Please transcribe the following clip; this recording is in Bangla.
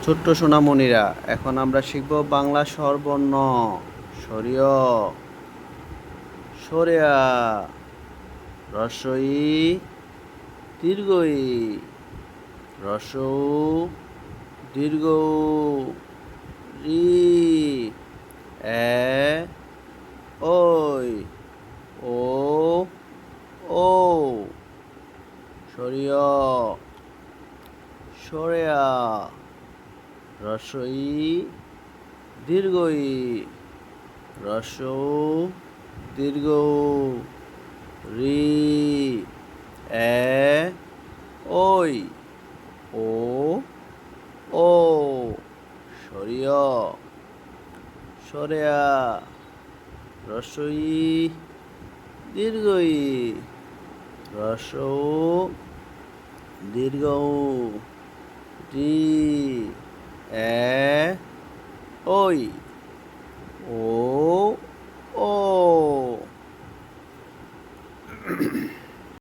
ছোট্ট সোনামণিরা, এখন আমরা শিখব বাংলা স্বরবর্ণ। সরিয়, সরেয়া, রস্বই, দীর্ঘই, রস্বউ, দীর্ঘ, রি, এ, ওই, ও, ও, সরিয়, সরেয়া, রস্বই, দীর্ঘই, রস্বউ, দীর্ঘ, রি, এ, ওই, ও, ও, সরিয়, সরেয়া, রস্বই, দীর্ঘই, রস্বউ, দীর্ঘ, রি, এ, ওই।